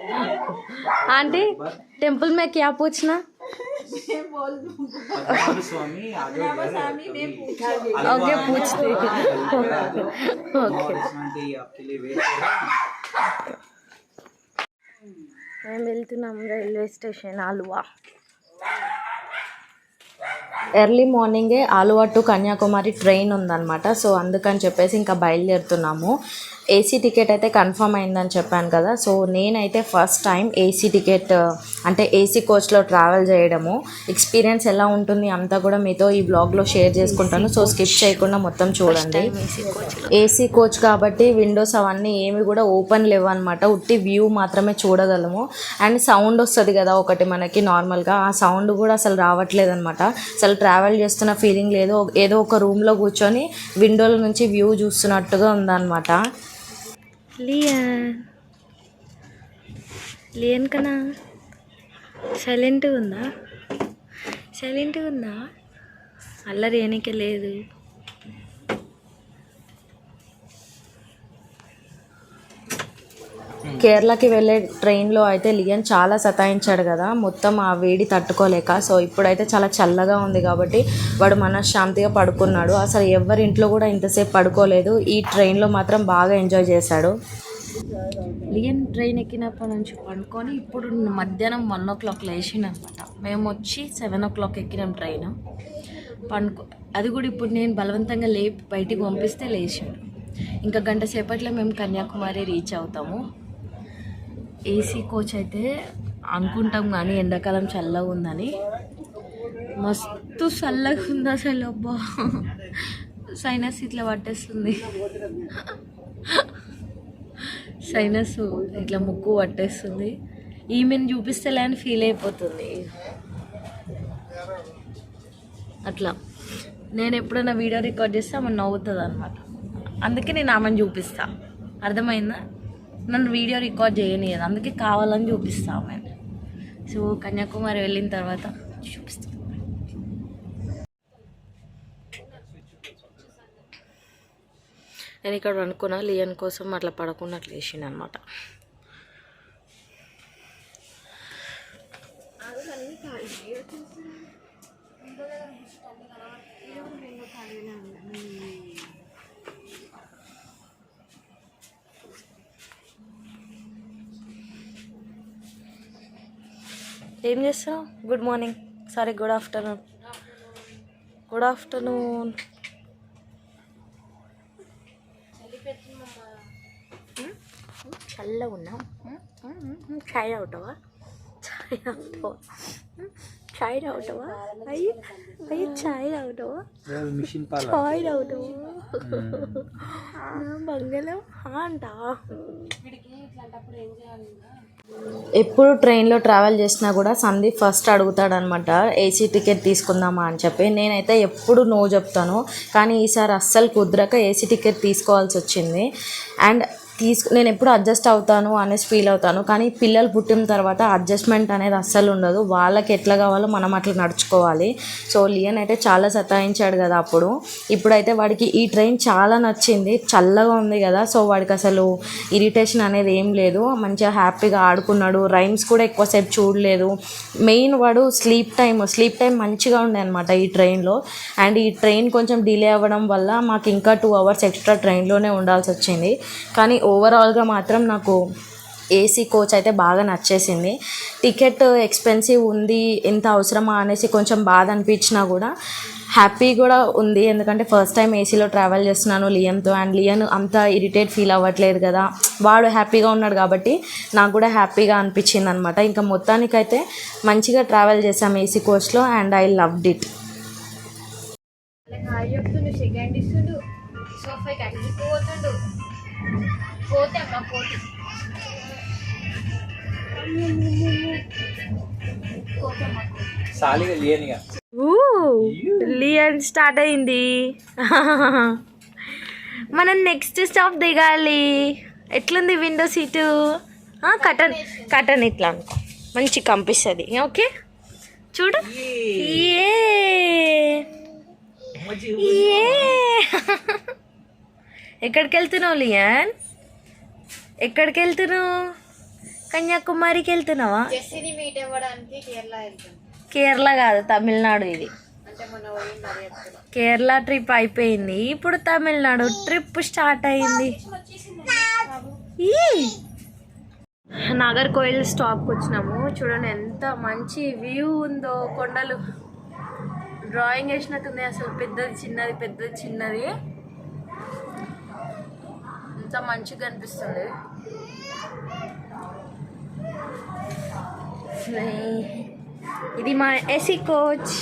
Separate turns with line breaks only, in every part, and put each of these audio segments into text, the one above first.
Aunty temple में क्या पूछना? ओके पूछते మేము వెళ్తున్నాం రైల్వే స్టేషన్ ఆలువా. ఎర్లీ మార్నింగే ఆలువా టు కన్యాకుమారి ట్రైన్ ఉందన్నమాట. సో అందుకని చెప్పేసి ఇంకా బయలుదేరుతున్నాము. ఏసీ టికెట్ అయితే కన్ఫర్మ్ అయిందని చెప్పాను కదా. సో నేనైతే ఫస్ట్ టైం ఏసీ టికెట్ అంటే ఏసీ కోచ్లో ట్రావెల్ చేయడము. ఎక్స్పీరియన్స్ ఎలా ఉంటుంది అంతా కూడా మీతో ఈ బ్లాగ్లో షేర్ చేసుకుంటాను. సో స్కిప్ చేయకుండా మొత్తం చూడండి. ఏసీ కోచ్ కాబట్టి విండోస్ అవన్నీ ఏమి కూడా ఓపెన్ లేవు అనమాట. ఉట్టి వ్యూ మాత్రమే చూడగలము. అండ్ సౌండ్ వస్తుంది కదా ఒకటి మనకి నార్మల్గా, ఆ సౌండ్ కూడా అసలు రావట్లేదు అనమాట. అసలు ట్రావెల్ చేస్తున్న ఫీలింగ్ లేదు. ఏదో ఒక రూమ్లో కూర్చొని విండోల నుంచి వ్యూ చూస్తున్నట్టుగా ఉందన్నమాట. లియన్ కన్నా సైలెంట్గా ఉందా అల్లరి ఏనికే లేదు. కేరళకి వెళ్ళే ట్రైన్లో అయితే లియన్ చాలా సతాయించాడు కదా, మొత్తం ఆ వేడి తట్టుకోలేక. సో ఇప్పుడైతే చాలా చల్లగా ఉంది కాబట్టి వాడు మనశ్శాంతిగా పడుకున్నాడు. అసలు ఎవరి ఇంట్లో కూడా ఇంతసేపు పడుకోలేదు. ఈ ట్రైన్లో మాత్రం బాగా ఎంజాయ్ చేశాడు. లియన్ ట్రైన్ ఎక్కినప్పటి నుంచి పడుకొని ఇప్పుడు మధ్యాహ్నం 1 o'clock లేచిండనమాట. మేము వచ్చి 7 o'clock ఎక్కినాం ట్రైన్. అది కూడా ఇప్పుడు నేను బలవంతంగా లేపి బయటికి పంపిస్తే లేచాడు. ఇంకా గంట సేపట్లో మేము కన్యాకుమారి రీచ్ అవుతాము. ఏసీ కోచ్ అయితే అనుకుంటాం కానీ ఎండాకాలం చల్లగా ఉందని, మస్తు చల్లగా ఉంది అసలు. అబ్బా సైనస్ ఇట్లా పట్టేస్తుంది, సైనస్ ఇట్లా ముక్కు పట్టేస్తుంది. ఈమెను చూపిస్తేలే అని ఫీల్ అయిపోతుంది. అట్లా నేను ఎప్పుడైనా వీడియో రికార్డ్ చేస్తే ఆమె నవ్వుతుంది అనమాట. అందుకే నేను ఆమెను చూపిస్తా, అర్థమైందా? నన్ను వీడియో రికార్డ్ చేయనియదు, అందుకే కావాలని చూపిస్తా ఆమెను. సో కన్యాకుమారి వెళ్ళిన తర్వాత చూపిస్తాను. నేను ఇక్కడ అనుకున్నా లియన్ కోసం అట్లా పడకుండా అట్లా వేసిండు అనమాట. ఏం చేస్తావు? Good morning, sorry good afternoon. Good afternoon. చల్లగా ఉన్నాం. చాయ్ తాగుతావా? చాయ్ తాగుతావా? చాయ్ తాగుతావా? అయ్యి అయ్యి చాయ్ తాగుతావా? చాయ్ తాగుతావా? బంగాళం అంట. ఎప్పుడు ట్రైన్లో ట్రావెల్ చేసినా కూడా సందీప్ ఫస్ట్ అడుగుతాడనమాట, ఏసీ టికెట్ తీసుకుందామా అని చెప్పి. నేనైతే ఎప్పుడు నో చెప్తాను, కానీ ఈసారి అస్సలు కుదరక ఏసీ టికెట్ తీసుకోవాల్సి వచ్చింది. అండ్ నేను ఎప్పుడు అడ్జస్ట్ అవుతాను అనేసి ఫీల్ అవుతాను, కానీ పిల్లలు పుట్టిన తర్వాత అడ్జస్ట్మెంట్ అనేది అస్సలు ఉండదు. వాళ్ళకి ఎట్లా కావాలో మనం అట్లా నడుచుకోవాలి. సో లియన్ అయితే చాలా సతాయించాడు కదా అప్పుడు. ఇప్పుడైతే వాడికి ఈ ట్రైన్ చాలా నచ్చింది, చల్లగా ఉంది కదా. సో వాడికి అసలు ఇరిటేషన్ అనేది ఏం లేదు, మంచిగా హ్యాపీగా ఆడుకున్నాడు. రైమ్స్ కూడా ఎక్కువసేపు చూడలేదు. మెయిన్ వాడు స్లీప్ టైం మంచిగా ఉండే అనమాట ఈ ట్రైన్లో. అండ్ ఈ ట్రైన్ కొంచెం డిలే అవ్వడం వల్ల మాకు ఇంకా 2 hours ఎక్స్ట్రా ట్రైన్లోనే ఉండాల్సి వచ్చింది. కానీ ఓవరాల్గా మాత్రం నాకు ఏసీ కోచ్ అయితే బాగా నచ్చేసింది. టికెట్ ఎక్స్పెన్సివ్ ఉంది, ఎంత అవసరమా అనేసి కొంచెం బాధ అనిపించినా కూడా హ్యాపీ కూడా ఉంది. ఎందుకంటే ఫస్ట్ టైం ఏసీలో ట్రావెల్ చేస్తున్నాను లియన్తో. అండ్ లియన్ అంత ఇరిటేట్ ఫీల్ అవ్వట్లేదు కదా, వాడు హ్యాపీగా ఉన్నాడు కాబట్టి నాకు కూడా హ్యాపీగా అనిపించింది అనమాట. ఇంకా మొత్తానికైతే మంచిగా ట్రావెల్ చేసాం ఏసీ కోచ్లో. And I loved it. లియన్ స్టార్ట్ అయింది. మనం నెక్స్ట్ స్టాప్ దిగాలి. ఎట్లుంది విండో సీటు? కటన్ ఇట్లా అనుకో, మంచి కనిపిస్తుంది. ఓకే చూడు. ఎక్కడికి వెళ్తున్నావు లియన్? ఎక్కడికి వెళ్తున్నావు? కన్యాకుమారికి వెళ్తున్నావా?
జెస్సీని మీట్ అవ్వడానికి కేరళ వెళ్తాం.
కేరళ కాదు, తమిళనాడు ఇది.
అంటే మొన్న పోయింది అదే చెప్తున్నా.
కేరళ ట్రిప్ అయిపోయింది, ఇప్పుడు తమిళనాడు ట్రిప్ స్టార్ట్ అయింది. నాగర్కోయిల్ స్టాప్కి వచ్చినాము. చూడండి ఎంత మంచి వ్యూ ఉందో, కొండలు డ్రాయింగ్ వేసినట్టుంది అసలు. పెద్దది చిన్నది, పెద్దది చిన్నది, ఎంత మంచిగా అనిపిస్తుంది. ఇది మా ఏసీ కోచ్.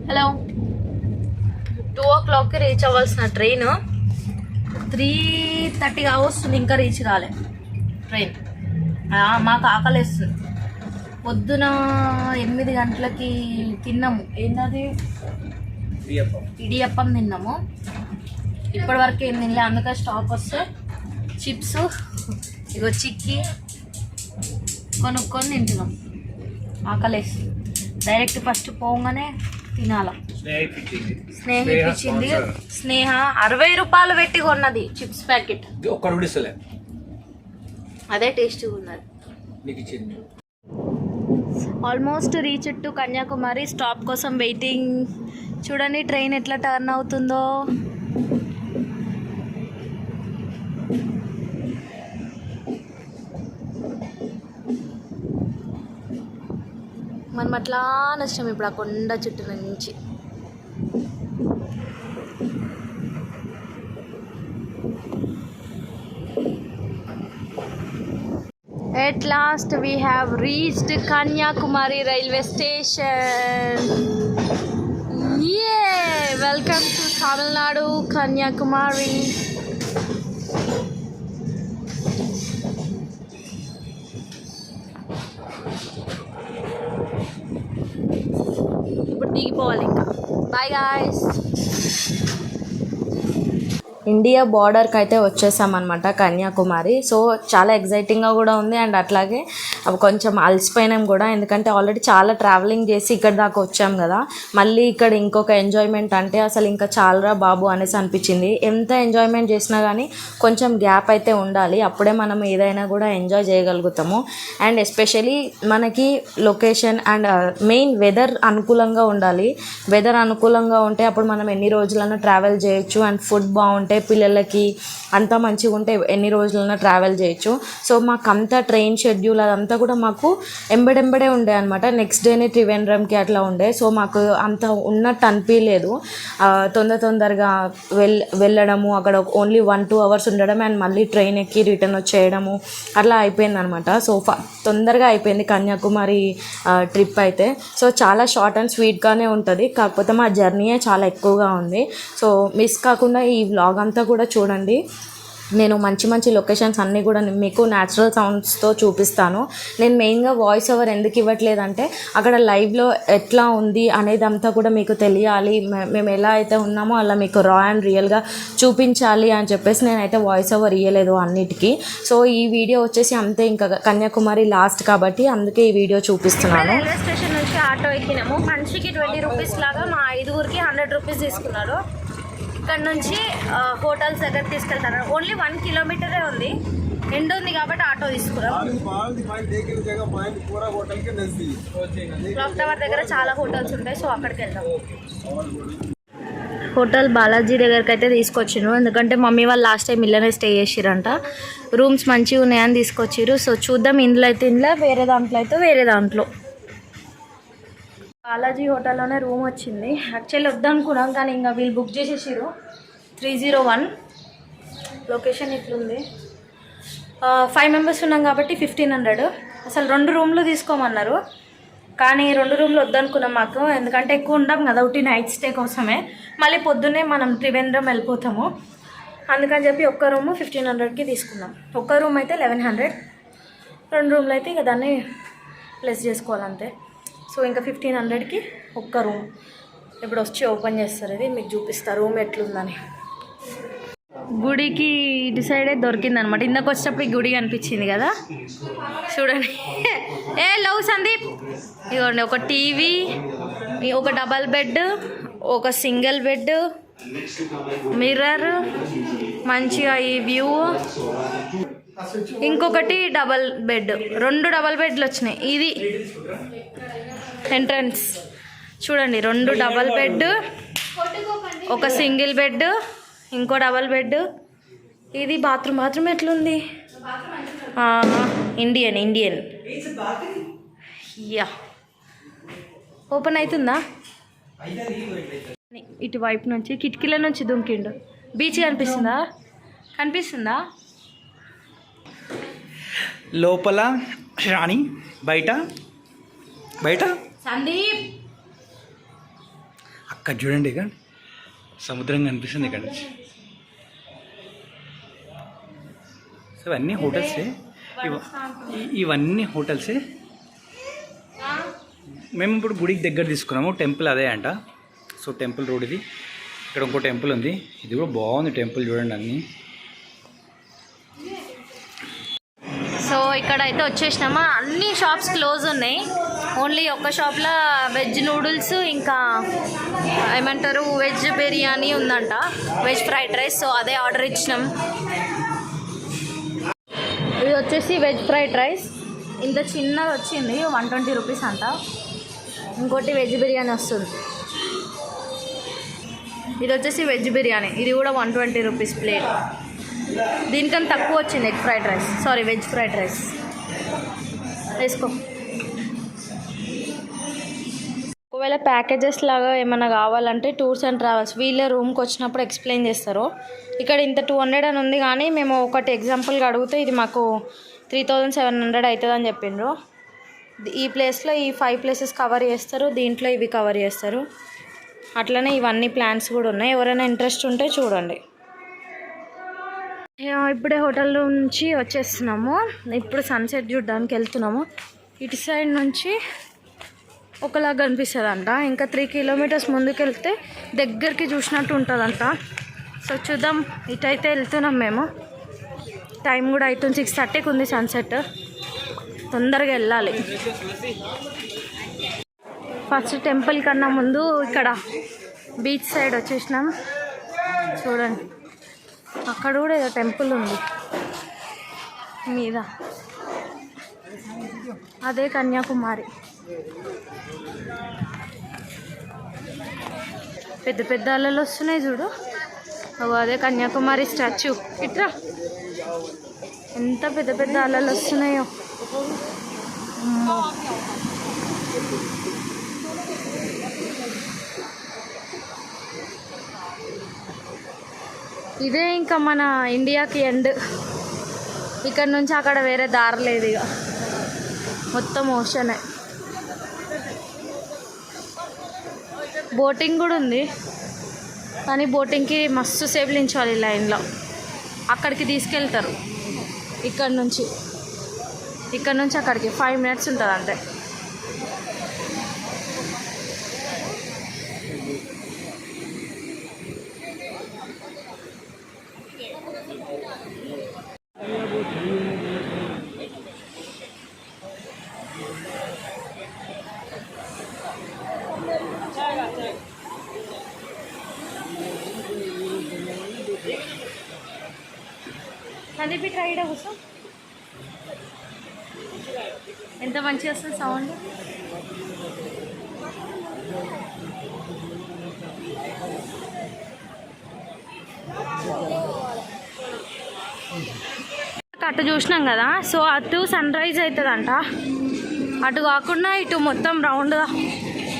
హలో, 2 o'clockకి రీచ్ అవ్వాల్సిన ట్రైన్ 3:30 వస్తుంది, ఇంకా రీచ్ కాలే ట్రైన్. మాకు ఆకలేస్తుంది. పొద్దున 8 గంటలకి తిన్నాము. ఏంటది? ఇడియప్పం తిన్నాము. ఇప్పటి వరకు ఏం తినలే, అందుకే స్టాప్ వస్తే చిప్స్ ఇగో చిక్కి కొనుక్కొని తింటున్నాం. ఆకలేస్తుంది. డైరెక్ట్ ఫస్ట్ పోగానే తినాల. స్నేహ ఇప్పించింది. స్నేహ 60 రూపాయలు పెట్టి కొన్నది చిప్స్ ప్యాకెట్. అదే టేస్ట్ ఉన్నది. Almost reach to Kanyakumari. Stop కోసం వెయిటింగ్. చూడండి ట్రైన్ ఎట్లా టర్న్ అవుతుందో. మనం అట్లా నష్టం ఇప్పుడు ఆ కొండ చుట్టూ నుంచి. At last we have reached Kanyakumari railway station. Yeah, welcome to Tamil Nadu, Kanyakumari. ఇప్పుడు దిగిపోవాలి ఇంకా. Bye guys. ఇండియా బార్డర్కి అయితే వచ్చేసామన్నమాట కన్యాకుమారి. సో చాలా ఎగ్జైటింగ్గా కూడా ఉంది అండ్ అట్లాగే కొంచెం అలసిపోయినాం కూడా, ఎందుకంటే ఆల్రెడీ చాలా ట్రావెలింగ్ చేసి ఇక్కడ దాకా వచ్చాం కదా. మళ్ళీ ఇక్కడ ఇంకొక ఎంజాయ్మెంట్ అంటే అసలు ఇంకా చాలరా బాబు అనేసి అనిపించింది. ఎంత ఎంజాయ్మెంట్ చేసినా కానీ కొంచెం గ్యాప్ అయితే ఉండాలి, అప్పుడే మనం ఏదైనా కూడా ఎంజాయ్ చేయగలుగుతాము. అండ్ ఎస్పెషలీ మనకి లొకేషన్ అండ్ మెయిన్ వెదర్ అనుకూలంగా ఉండాలి. వెదర్ అనుకూలంగా ఉంటే అప్పుడు మనం ఎన్ని రోజులైనా ట్రావెల్ చేయొచ్చు. అండ్ ఫుడ్ బాగుంటే పిల్లలకి అంతా మంచిగా ఉంటే ఎన్ని రోజులైనా ట్రావెల్ చేయొచ్చు. సో మాకు అంతా ట్రైన్ షెడ్యూల్ అదంతా కూడా మాకు ఎంబడెంబడే ఉండే అనమాట. నెక్స్ట్ డేనే త్రివేంద్రంకి అట్లా ఉండే. సో మాకు అంత ఉన్నట్టు అనిపించలేదు. తొందరగా వెళ్ళడము, అక్కడ ఓన్లీ 1-2 hours ఉండడం అండ్ మళ్ళీ ట్రైన్ ఎక్కి రిటర్న్ వచ్చేయడము అట్లా అయిపోయింది అనమాట. సో తొందరగా అయిపోయింది కన్యాకుమారి ట్రిప్ అయితే. సో చాలా షార్ట్ అండ్ స్వీట్గానే ఉంటుంది, కాకపోతే మా జర్నీయే చాలా ఎక్కువగా ఉంది. సో మిస్ కాకుండా ఈ వ్లాగ్ అంతా కూడా చూడండి. నేను మంచి లొకేషన్స్ అన్నీ కూడా మీకు న్యాచురల్ సౌండ్స్తో చూపిస్తాను. నేను మెయిన్గా వాయిస్ ఓవర్ ఎందుకు ఇవ్వట్లేదంటే అక్కడ లైవ్లో ఎట్లా ఉంది అనేది అంతా కూడా మీకు తెలియాలి. మేము ఎలా అయితే ఉన్నామో అలా మీకు రా అండ్ రియల్గా చూపించాలి అని చెప్పేసి నేనైతే వాయిస్ ఓవర్ ఇవ్వలేదు అన్నిటికీ. సో ఈ వీడియో వచ్చేసి అంతే, ఇంకా కన్యాకుమారి లాస్ట్ కాబట్టి అందుకే ఈ వీడియో చూపిస్తున్నాను. రైల్వే స్టేషన్ నుంచి ఆటో ఎక్కినాము. మనిషికి 20 రూపీస్ లాగా మా 5గురికి 100 రూపీస్ తీసుకున్నారు. ఇక్కడ నుంచి హోటల్స్ దగ్గర తీసుకెళ్తారు. ఓన్లీ 1 kilometer ఉంది, ఎండ్ ఉంది కాబట్టి ఆటో తీసుకున్నాం. క్లాక్ టవర్ దగ్గర చాలా హోటల్స్ ఉంటాయి, సో అక్కడికి వెళ్దాం. హోటల్ బాలాజీ దగ్గరికి అయితే తీసుకొచ్చిండ్రు, ఎందుకంటే మమ్మీ వాళ్ళు లాస్ట్ టైం ఇళ్ళనే స్టే చేసిరంట. రూమ్స్ మంచిగా ఉన్నాయని తీసుకొచ్చిర్రు. సో చూద్దాం, ఇందులో అయితే ఇందులో, వేరే దాంట్లో అయితే వేరే దాంట్లో. బాలాజీ హోటల్లోనే రూమ్ వచ్చింది. యాక్చువల్లీ వద్దనుకున్నాం కానీ ఇంకా వీళ్ళు బుక్ చేసేసారు. 301 లొకేషన్ ఇట్లుంది. 5 members ఉన్నాం కాబట్టి 1500. అసలు 2 రూమ్లు తీసుకోమన్నారు, కానీ 2 రూమ్లు వద్దనుకున్నాం మాకు, ఎందుకంటే ఎక్కువ ఉండం కదా, ఒకటి నైట్ స్టే కోసమే. మళ్ళీ పొద్దున్నే మనం త్రివేంద్రం వెళ్ళిపోతాము, అందుకని చెప్పి ఒక్క రూము 1500కి తీసుకున్నాం. ఒక్క రూమ్ అయితే 1100, 2 రూమ్లు అయితే ఇక దాన్ని ప్లస్ చేసుకోవాలంతే. సో ఇంకా 1500కి ఒక్క రూమ్. ఇప్పుడు వచ్చి ఓపెన్ చేస్తారు, ఇది మీకు చూపిస్తారు రూమ్ ఎట్లుందని. గుడికి ఇటు సైడే దొరికింది అనమాట. ఇందాక వచ్చేటప్పుడు ఈ గుడి కనిపించింది కదా, చూడండి. ఏ లవ్ సందీప్, ఇదిగోండి ఒక టీవీ, ఒక డబల్ బెడ్, ఒక సింగిల్ బెడ్, మిర్రర్, మంచిగా ఈ వ్యూ, ఇంకొకటి డబల్ బెడ్, 2 డబల్ బెడ్లు వచ్చినాయి. ఇది ఎంట్రన్స్ చూడండి, 2 డబల్ బెడ్, ఒక సింగిల్ బెడ్, ఇంకో డబల్ బెడ్. ఇది బాత్రూమ్ ఎట్లుంది? Indian yeah. ఓపెన్ అవుతుందా? ఇటువైపు నుంచి కిటికీల నుంచి దుంకిండు. బీచ్ కనిపిస్తుందా?
లోపల రాణి, బయట
సందీప్
అక్కడ చూడండి, ఇక సముద్రం కనిపిస్తుంది ఇక్కడ నుంచి. సో ఇవన్నీ హోటల్సే, ఇవన్నీ హోటల్సే. మేము ఇప్పుడు గుడికి దగ్గర తీసుకున్నాము. టెంపుల్ అదే అంట. సో టెంపుల్ రోడ్ ఇది. ఇక్కడ ఇంకో టెంపుల్ ఉంది, ఇది కూడా బాగుంది టెంపుల్, చూడండి అన్నీ.
సో ఇక్కడ అయితే వచ్చేసినామా. అన్ని షాప్స్ క్లోజ్ ఉన్నాయి. ఓన్లీ ఒక్క షాప్లో వెజ్ నూడిల్స్, ఇంకా ఏమంటారు వెజ్ బిర్యానీ ఉందంట, వెజ్ ఫ్రైడ్ రైస్. సో అదే ఆర్డర్ ఇచ్చినాం. ఇది వచ్చేసి వెజ్ ఫ్రైడ్ రైస్, ఇంత చిన్నది వచ్చింది, 120 రూపీస్ అంట. ఇంకోటి వెజ్ బిర్యానీ వస్తుంది, ఇది వచ్చేసి వెజ్ బిర్యానీ, ఇది కూడా 120 రూపీస్ ప్లేట్. దీనికన్నా తక్కువ వచ్చింది వెజ్ ఫ్రైడ్ రైస్. వేసుకో. ఒకవేళ ప్యాకేజెస్ లాగా ఏమైనా కావాలంటే టూర్స్ అండ్ ట్రావెల్స్ వీళ్ళే రూమ్కి వచ్చినప్పుడు ఎక్స్ప్లెయిన్ చేస్తారు. ఇక్కడ ఇంత 200 అని ఉంది, కానీ మేము ఒకటి ఎగ్జాంపుల్గా అడిగితే ఇది మాకు 3700 అవుతుంది అని చెప్పిండ్రు. ఈ ప్లేస్లో ఈ 5 ప్లేసెస్ కవర్ చేస్తారు, దీంట్లో ఇవి కవర్ చేస్తారు. అట్లనే ఇవన్నీ ప్లాన్స్ కూడా ఉన్నాయి, ఎవరైనా ఇంట్రెస్ట్ ఉంటే చూడండి. ఇప్పుడే హోటల్ నుంచి వచ్చేస్తున్నాము. ఇప్పుడు సన్సెట్ చూడడానికి వెళ్తున్నాము. ఇటు సైడ్ నుంచి ఒకలాగా కనిపిస్తుంది అంట. ఇంకా 3 కిలోమీటర్స్ ముందుకు వెళ్తే దగ్గరికి చూసినట్టు ఉంటుందంట. సో చూద్దాం. ఇటైతే వెళ్తున్నాం మేము. టైం కూడా అవుతుంది, 6:30కి ఉంది సన్సెట్. తొందరగా వెళ్ళాలి. ఫస్ట్ టెంపుల్ కన్నా ముందు ఇక్కడ బీచ్ సైడ్ వచ్చేసినాం. చూడండి, అక్కడ కూడా ఏదో టెంపుల్ ఉంది మీద, అదే కన్యాకుమారి. పెద్ద పెద్ద అలలు వస్తున్నాయి చూడు, అదే కన్యాకుమారి స్టాచ్యూ. ఇట్రా, ఎంత పెద్ద పెద్ద అలలు వస్తున్నాయో. ఇదే ఇంకా మన ఇండియాకి ఎండ్. ఇక్కడ నుంచి అక్కడ వేరే దారి లేదు, ఇక మొత్తం ఓషనే. బోటింగ్ కూడా ఉంది, కానీ బోటింగ్కి మస్తు సేపు నించోవాలి లైన్లో. అక్కడికి తీసుకెళ్తారు. ఇక్కడ నుంచి అక్కడికి 5 మినిట్స్ ఉంటుంది అంతే. సందీప్ ఇట్లా ఈడ కూర్చో, ఎంత మంచిగా వస్తుంది సౌండ్. అటు చూసినాం కదా, సో అటు సన్ రైజ్ అవుతుందంట. అటు కాకుండా ఇటు మొత్తం రౌండ్గా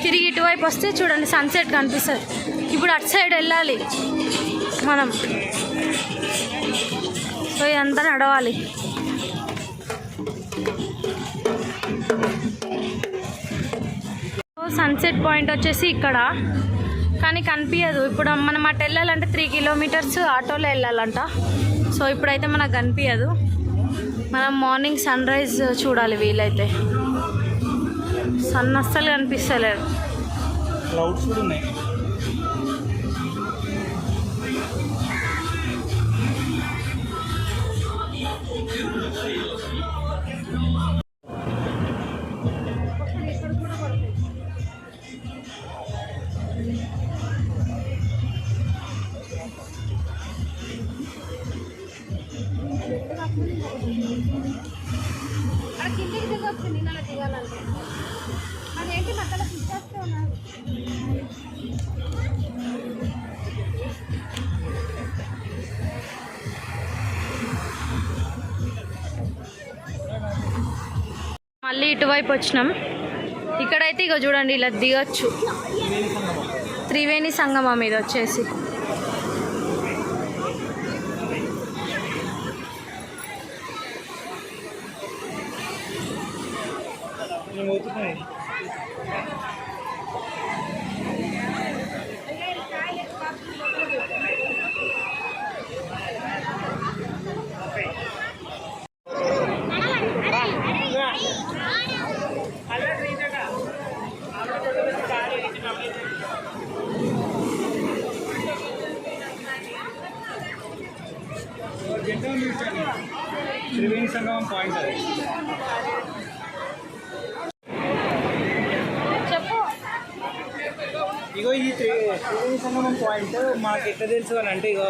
తిరిగి ఇటువైపు వస్తే చూడండి సన్సెట్ కనిపిస్తుంది. ఇప్పుడు అటు సైడ్ వెళ్ళాలి మనం. సో ఇదంతా నడవాలి. సన్సెట్ పాయింట్ వచ్చేసి ఇక్కడ, కానీ కనిపించదు. ఇప్పుడు మనం అటు వెళ్ళాలంటే 3 కిలోమీటర్స్ ఆటోలో వెళ్ళాలంట. సో ఇప్పుడైతే మనకు కనిపించదు. మనం మార్నింగ్ సన్ రైజ్ చూడాలి వీలైతే. సన్ అస్సలు కనిపిస్తలేదు.
క్లౌడ్స్ కూడా ఉన్నాయి.
కిందికి దిగొచ్చు నీళ్ళ దిగాలంటే అదేంటి అక్కడ పిచ్చేస్తే ఉన్నారు.
మళ్ళీ ఇటువైపు వచ్చినాం. ఇక్కడైతే ఇక చూడండి ఇలా దిగచ్చు. త్రివేణి సంగమం ఇది వచ్చేసి.
త్రివేణి సంగమం పాయింట్ అది. ఇగో ఇది త్రివేణి సంగమం పాయింట్ మాకు ఎట్లా తెలుసు అని అంటే, ఇగో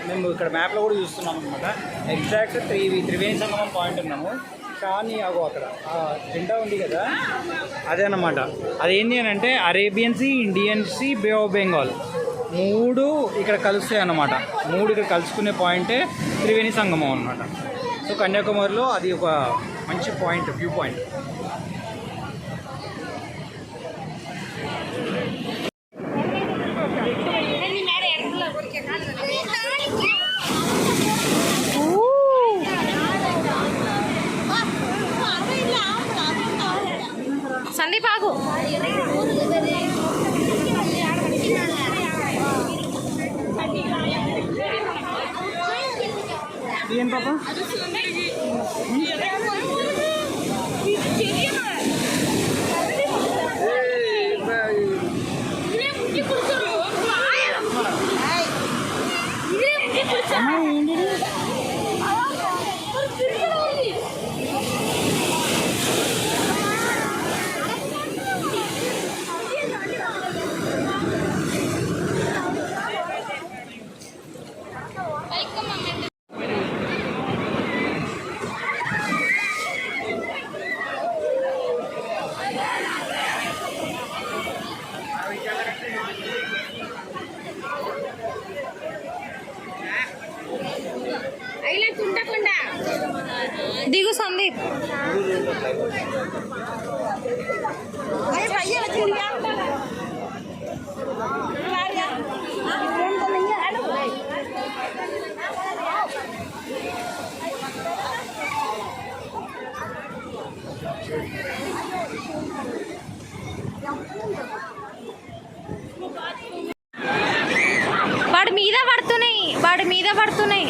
మేము ఇక్కడ మ్యాప్లో కూడా చూస్తున్నాం అనమాట. ఎగ్జాక్ట్ త్రివేణి సంగమం పాయింట్ ఉన్నాము. కానీ అగో అక్కడ జెండా ఉంది కదా, అదే అన్నమాట. అదేంటి అని అంటే Arabian sea, Indian sea, bay of Bengal 3 ఇక్కడ కలుస్తాయి అన్నమాట. 3 ఇక్కడ కలుసుకునే పాయింటే త్రివేణి సంగమం అన్నమాట. సో కన్యాకుమారిలో అది ఒక మంచి పాయింట్, వ్యూ పాయింట్.
సందీప్ ఆగు.
ఏం పాప
దిగు సందీప్. వాడి మీద పడుతున్నాయి. వాడి మీద పడుతున్నాయి.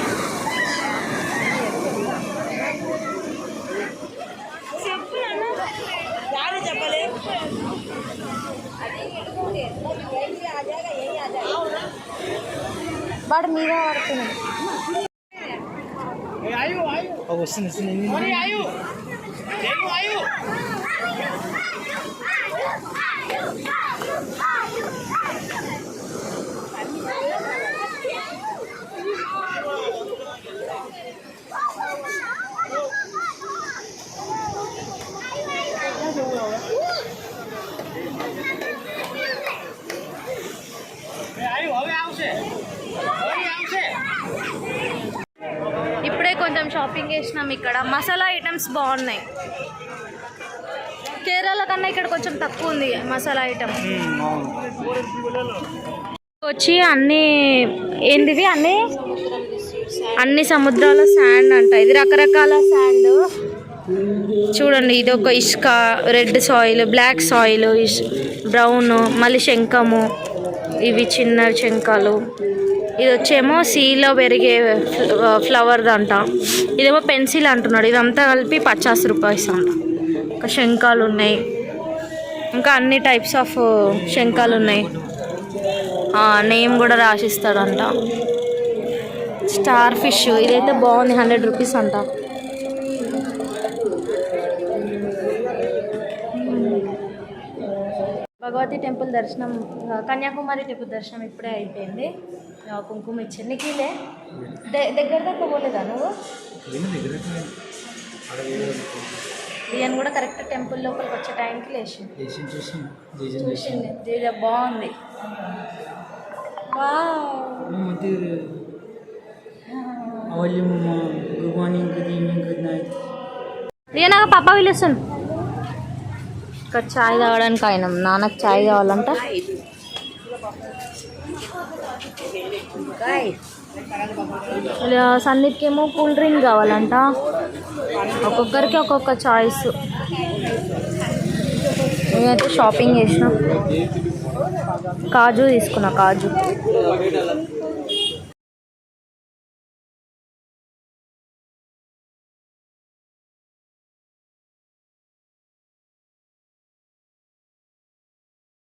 వస్తుంది.
ఇప్పుడే కొంచెం షాపింగ్ చేసినాం. ఇక్కడ మసాలా ఐటమ్స్ బాగున్నాయి. కేరళ కన్నా ఇక్కడ కొంచెం తక్కువ ఉంది మసాలా ఐటమ్. వచ్చి ఏంటివి అన్ని సముద్రాల శాండ్ అంట. ఇది రకరకాల శాండ్ చూడండి. ఇది ఒక ఇసుక, red soil, black soil, brown, మళ్ళీ శంఖము, ఇవి చిన్న శంఖాలు. ఇది వచ్చేమో సీలో పెరిగే ఫ్లవర్ అంట. ఇదేమో పెన్సిల్ అంటున్నాడు. ఇదంతా కలిపి 50 రూపాయలు అంట. ఇంకా శంఖాలు ఉన్నాయి, ఇంకా అన్ని టైప్స్ ఆఫ్ శంఖాలు ఉన్నాయి. నేమ్ కూడా రాసిస్తాడంట. స్టార్ ఫిష్ ఇదైతే బాగుంది, 100 రూపీస్ అంట. భగవతి టెంపుల్ దర్శనం, కన్యాకుమారి టెంపుల్ దర్శనం ఇప్పుడే అయిపోయింది. కుంకుమ ఇచ్చింది నీకులే. దగ్గర దాకా పోలేదా నువ్వు? రియన్ కూడా కరెక్ట్ టెంపుల్ లోపలికి వచ్చే టైంకి చూసింది. జీజ బాగుంది.
Good morning, good evening, good night.
రియనా పాప పిలుస్తుంది. ఇక్కడ చాయ్ తాగడానికి అయినాం. నాన్నకు చాయ్ కావాలంట. సందీప్కి ఏమో కూల్ డ్రింక్ కావాలంట. ఒక్కొక్కరికి ఒక్కొక్క చాయిస్. నేనైతే షాపింగ్ చేసిన. కాజు తీసుకున్నా. కాజు